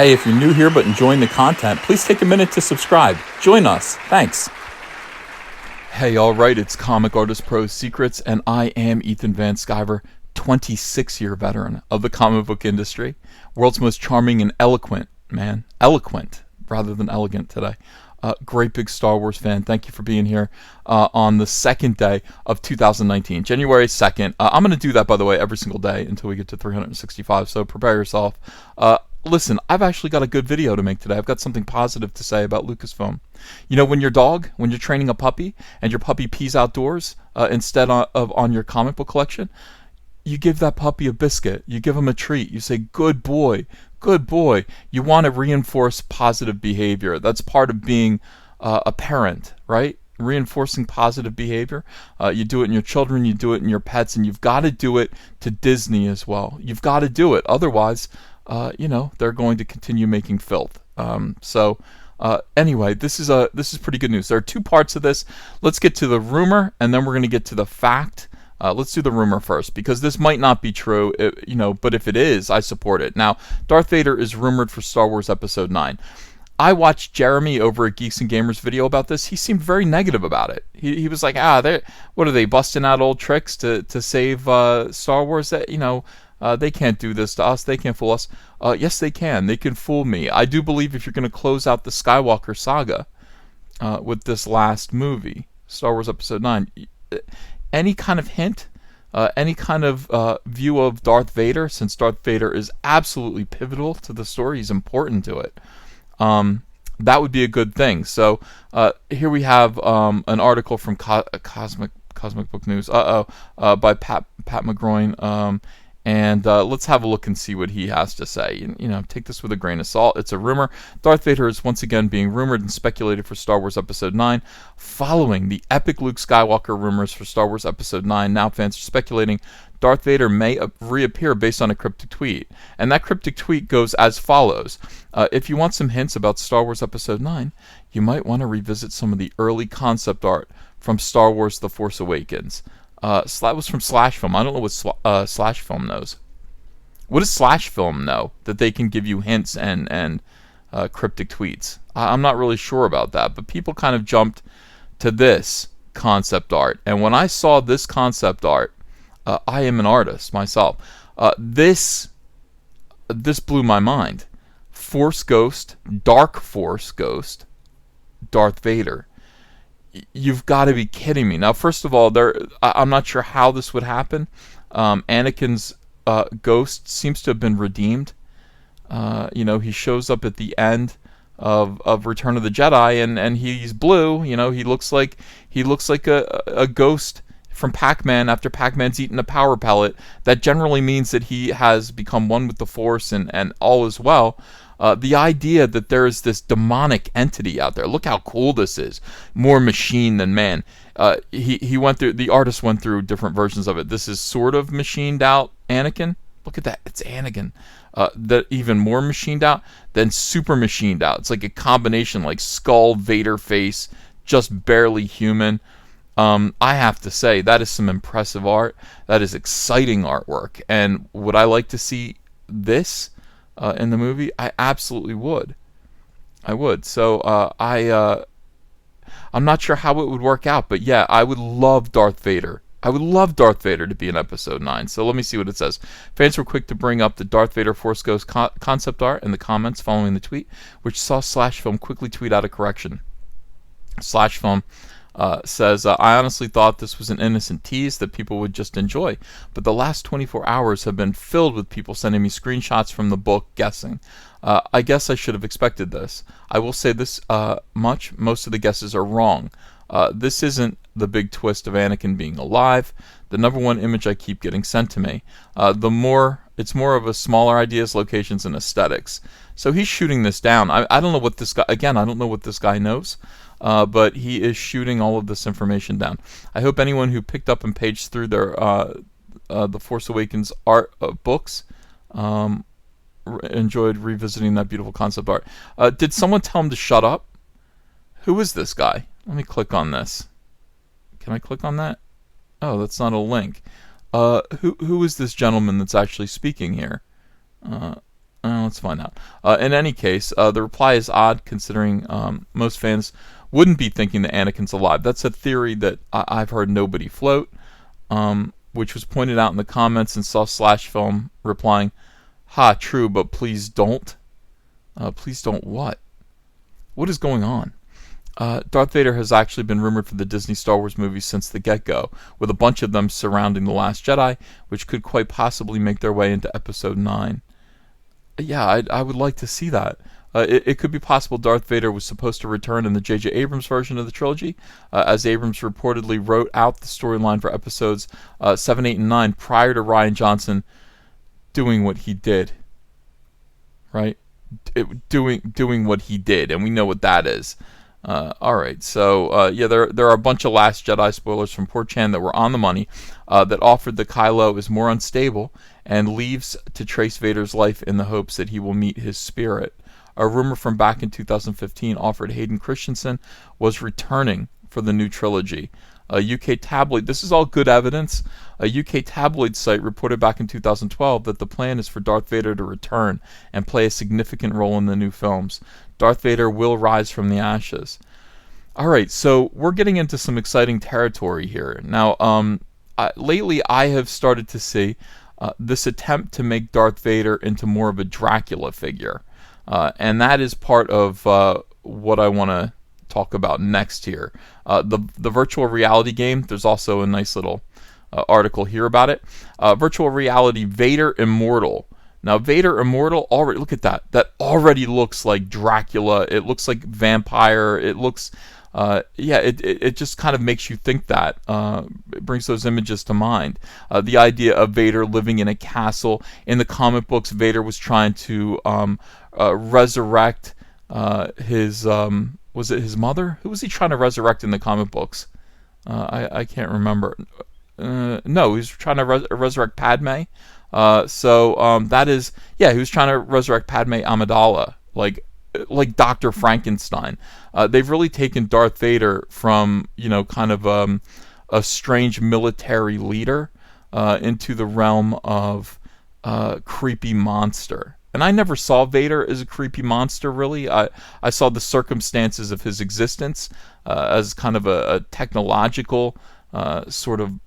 Hey, if you're new here but enjoying the content, please take a minute to subscribe. Join us. Thanks. Hey, alright, it's Comic Artist Pro Secrets, and I am Ethan Van Sciver, 26-year veteran of the comic book industry. World's most charming and eloquent man. Eloquent, rather than elegant today. Great big Star Wars fan. Thank you for being here on the second day of 2019, January 2nd. I'm going to do that, by the way, every single day until we get to 365, so prepare yourself. Listen, I've actually got a good video to make today. I've got something positive to say about Lucasfilm. You know, when you're training a puppy, and your puppy pees outdoors instead of on your comic book collection, you give that puppy a biscuit. You give him a treat. You say, good boy, good boy. You want to reinforce positive behavior. That's part of being a parent, right? Reinforcing positive behavior. You do it in your children, you do it in your pets, and you've got to do it to Disney as well. You've got to do it. Otherwise, they're going to continue making filth. Anyway, this is pretty good news. There are two parts of this. Let's get to the rumor, and then we're going to get to the fact. Let's do the rumor first, because this might not be true, but if it is, I support it. Now, Darth Vader is rumored for Star Wars Episode 9. I watched Jeremy over at Geeks and Gamers video about this. He seemed very negative about it. He was like, what are they, busting out old tricks to save Star Wars? They can't do this to us. They can't fool us. Yes, they can. They can fool me. I do believe if you're going to close out the Skywalker saga with this last movie, Star Wars Episode 9, any kind of hint, any kind of view of Darth Vader, since Darth Vader is absolutely pivotal to the story, he's important to it, that would be a good thing. So here we have an article from Cosmic Book News, by Pat McGroin, and let's have a look and see what he has to say. Take this with a grain of salt. It's a rumor. Darth Vader is once again being rumored and speculated for Star Wars Episode 9. Following the epic Luke Skywalker rumors for Star Wars Episode 9, now fans are speculating Darth Vader may reappear based on a cryptic tweet. And that cryptic tweet goes as follows. If you want some hints about Star Wars Episode 9, you might want to revisit some of the early concept art from Star Wars The Force Awakens. That was from Slash Film. I don't know what Slash Film knows. What does Slash Film know that they can give you hints and cryptic tweets? I'm not really sure about that, but people kind of jumped to this concept art. And when I saw this concept art, I am an artist myself. This blew my mind. Force Ghost, Dark Force Ghost, Darth Vader. You've got to be kidding me. Now, first of all, I'm not sure how this would happen. Anakin's ghost seems to have been redeemed. He shows up at the end of Return of the Jedi, and he's blue. He looks like a ghost from Pac-Man after Pac-Man's eaten a power pellet. That generally means that he has become one with the Force, and all is well. The idea that there is this demonic entity out there. Look how cool this is. More machine than man. The artist went through different versions of it. This is sort of machined out Anakin. Look at that. It's Anakin. That even more machined out than super machined out. It's like a combination, like skull, Vader face, just barely human. I have to say, that is some impressive art. That is exciting artwork. And would I like to see this in the movie? I absolutely would. I would. So I'm not sure how it would work out, but yeah, I would love Darth Vader. I would love Darth Vader to be in Episode 9. So let me see what it says. Fans were quick to bring up the Darth Vader Force Ghost concept art in the comments following the tweet, which saw Slash Film quickly tweet out a correction. Slash Film says, I honestly thought this was an innocent tease that people would just enjoy, but the last 24 hours have been filled with people sending me screenshots from the book guessing. I guess I should have expected this. I will say this much, most of the guesses are wrong. This isn't the big twist of Anakin being alive. The number one image I keep getting sent to me. It's more of a smaller ideas, locations, and aesthetics. So he's shooting this down. I don't know what this guy, again, I don't know what this guy knows. But he is shooting all of this information down. I hope anyone who picked up and paged through their The Force Awakens art books enjoyed revisiting that beautiful concept art. Did someone tell him to shut up? Who is this guy? Let me click on this. Can I click on that? Oh, that's not a link. Who is this gentleman that's actually speaking here? Let's find out. In any case, the reply is odd considering most fans wouldn't be thinking that Anakin's alive. That's a theory that I've heard nobody float, which was pointed out in the comments, and saw Slash Film replying, "Ha, true, but please don't." Please don't what? What is going on? Darth Vader has actually been rumored for the Disney Star Wars movies since the get-go, with a bunch of them surrounding The Last Jedi, which could quite possibly make their way into Episode 9. Yeah, I would like to see that. It could be possible Darth Vader was supposed to return in the J.J. Abrams version of the trilogy, as Abrams reportedly wrote out the storyline for Episodes 7, 8, and 9 prior to Rian Johnson doing what he did. Right? Doing what he did, and we know what that is. Alright, so yeah, there are a bunch of Last Jedi spoilers from 4chan that were on the money, that offered that Kylo is more unstable and leaves to trace Vader's life in the hopes that he will meet his spirit. A rumor from back in 2015 offered Hayden Christensen was returning for the new trilogy. A UK tabloid, this is all good evidence. A UK tabloid site reported back in 2012 that the plan is for Darth Vader to return and play a significant role in the new films. Darth Vader will rise from the ashes. Alright, so we're getting into some exciting territory here. Now, lately I have started to see this attempt to make Darth Vader into more of a Dracula figure. And that is part of what I want to talk about next here. The virtual reality game, there's also a nice little article here about it. Virtual reality Vader Immortal. Now, Vader Immortal, already, look at that. That already looks like Dracula. It looks like vampire. It looks, it just kind of makes you think that. It brings those images to mind. The idea of Vader living in a castle. In the comic books, Vader was trying to resurrect his, was it his mother? Who was he trying to resurrect in the comic books? I can't remember. No, he was trying to resurrect Padme. That is, yeah, he was trying to resurrect Padme Amidala, like Dr. Frankenstein. They've really taken Darth Vader from, kind of a strange military leader into the realm of creepy monster. And I never saw Vader as a creepy monster, really. I saw the circumstances of his existence as kind of a technological sort of,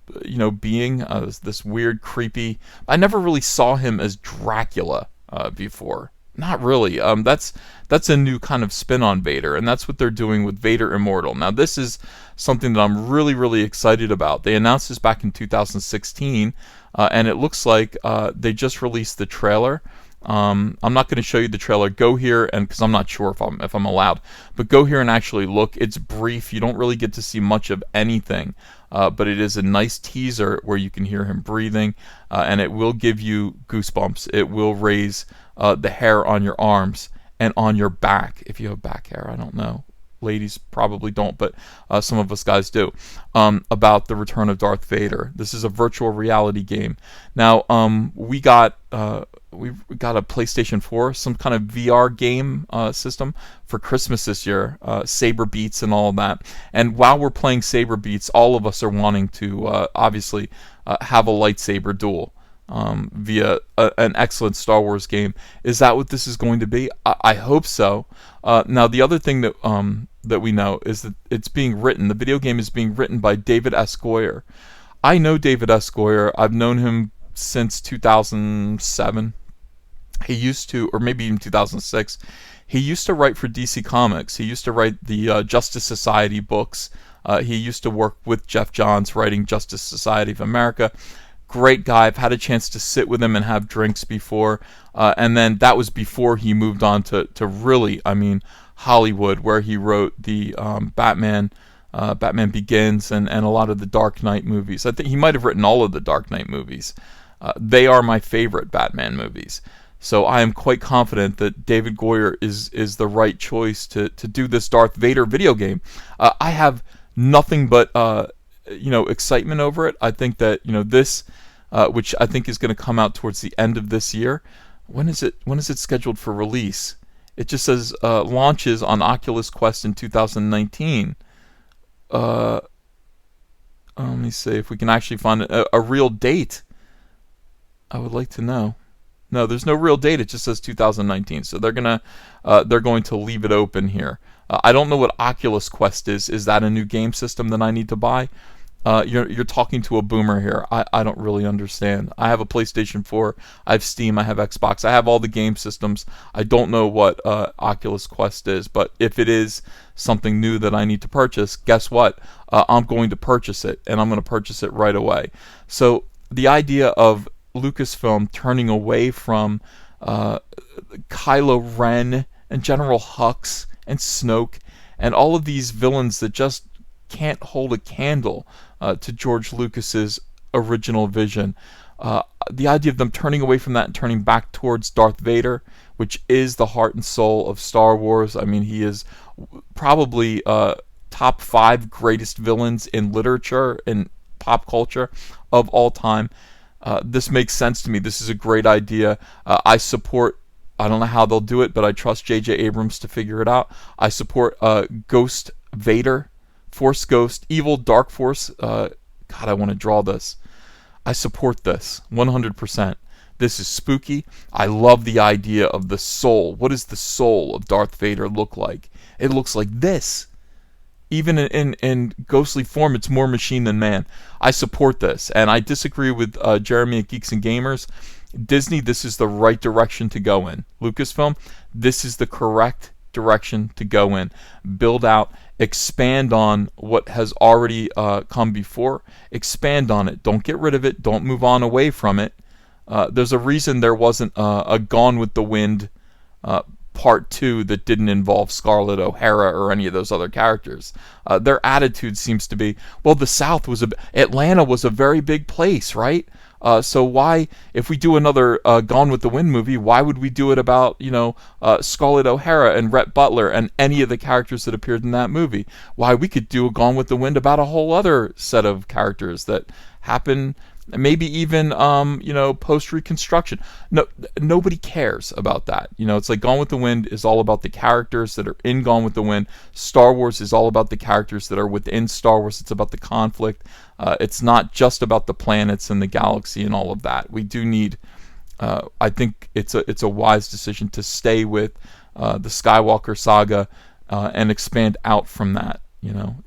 being, this weird, creepy. I never really saw him as Dracula before. Not really. That's a new kind of spin on Vader, and that's what they're doing with Vader Immortal. Now, this is something that I'm really, really excited about. They announced this back in 2016, and it looks like they just released the trailer. I'm not going to show you the trailer. Go here, and because I'm not sure if I'm allowed, but go here and actually look. It's brief. You don't really get to see much of anything, but it is a nice teaser where you can hear him breathing, and it will give you goosebumps. It will raise the hair on your arms and on your back if you have back hair. I don't know. Ladies probably don't, but some of us guys do. About the return of Darth Vader. This is a virtual reality game. Now, we got a PlayStation 4, some kind of VR game system for Christmas this year. Saber Beats and all of that. And while we're playing Saber Beats, all of us are wanting to obviously have a lightsaber duel. Via an excellent Star Wars game. Is that what this is going to be? I hope so. Now, the other thing that we know is that it's being written. The video game is being written by David S. Goyer. I know David S. Goyer. I've known him since 2007. He used to, or maybe even 2006. He used to write for DC Comics. He used to write the Justice Society books. He used to work with Jeff Johns writing Justice Society of America. Great guy. I've had a chance to sit with him and have drinks before. And then that was before he moved on to really, Hollywood, where he wrote the Batman Begins and a lot of the Dark Knight movies. I think he might have written all of the Dark Knight movies. They are my favorite Batman movies. So I am quite confident that David Goyer is the right choice to do this Darth Vader video game. I have nothing but excitement over it. I think that this, which I think is going to come out towards the end of this year. When is it scheduled for release? It just says launches on Oculus Quest in 2019. Let me see if we can actually find a real date. I would like to know. No, there's no real date. It just says 2019. So they're going to leave it open here. I don't know what Oculus Quest is. Is that a new game system that I need to buy? You're talking to a boomer here. I don't really understand. I have a PlayStation 4. I have Steam. I have Xbox. I have all the game systems. I don't know what Oculus Quest is, but if it is something new that I need to purchase, guess what? I'm going to purchase it, and I'm going to purchase it right away. So the idea of Lucasfilm turning away from Kylo Ren and General Hux and Snoke and all of these villains that just can't hold a candle to George Lucas's original vision. The idea of them turning away from that and turning back towards Darth Vader, which is the heart and soul of Star Wars. I mean, he is probably top 5 greatest villains in literature and pop culture of all time. This makes sense to me. This is a great idea. I support. I don't know how they'll do it, but I trust J.J. Abrams to figure it out. I support Ghost Vader, Force Ghost, evil Dark Force. God, I want to draw this. I support this 100%. This is spooky. I love the idea of the soul. What does the soul of Darth Vader look like? It looks like this. Even in ghostly form, it's more machine than man. I support this, and I disagree with Jeremy at Geeks and Gamers. Disney, this is the right direction to go in. Lucasfilm, this is the correct direction to go in. Build out, expand on what has already come before. Expand on it. Don't get rid of it. Don't move on away from it. There's a reason there wasn't a Gone with the Wind Part 2 that didn't involve Scarlett O'Hara or any of those other characters. Their attitude seems to be, well, the South was Atlanta was a very big place, right? So why, if we do another Gone with the Wind movie, why would we do it about, Scarlett O'Hara and Rhett Butler and any of the characters that appeared in that movie? Why, we could do a Gone with the Wind about a whole other set of characters that happen, maybe even, post-Reconstruction. No, nobody cares about that. It's like Gone with the Wind is all about the characters that are in Gone with the Wind. Star Wars is all about the characters that are within Star Wars. It's about the conflict. It's not just about the planets and the galaxy and all of that. We do need, I think it's a wise decision to stay with the Skywalker saga and expand out from that.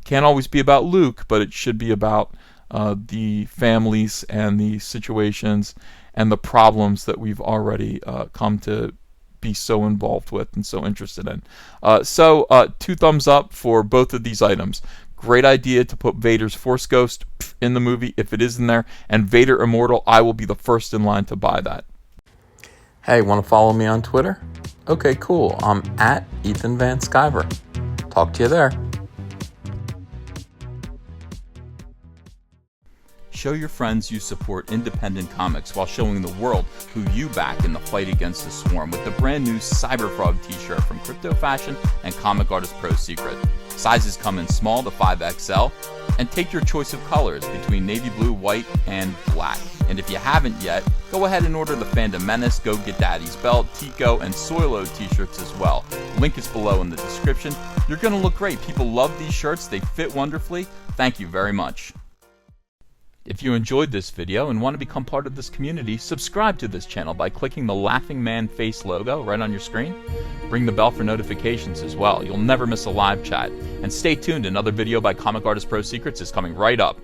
Can't always be about Luke, but it should be about the families and the situations and the problems that we've already come to be so involved with and so interested in. So 2 thumbs up for both of these items. Great idea to put Vader's Force Ghost in the movie if it is in there, and Vader Immortal, I will be the first in line to buy that. Hey, want to follow me on Twitter? Okay, cool. I'm at Ethan Van Sciver. Talk to you there. Show your friends you support independent comics while showing the world who you back in the fight against the swarm with the brand new Cyberfrog t-shirt from Crypto Fashion and Comic Artist Pro Secret. Sizes come in small to 5XL, and take your choice of colors between navy blue, white, and black. And if you haven't yet, go ahead and order the Fandom Menace, Go Get Daddy's Belt, Tico, and Soilo t-shirts as well. Link is below in the description. You're going to look great. People love these shirts. They fit wonderfully. Thank you very much. If you enjoyed this video and want to become part of this community, subscribe to this channel by clicking the Laughing Man face logo right on your screen. Ring the bell for notifications as well. You'll never miss a live chat. And stay tuned, another video by Comic Artist Pro Secrets is coming right up.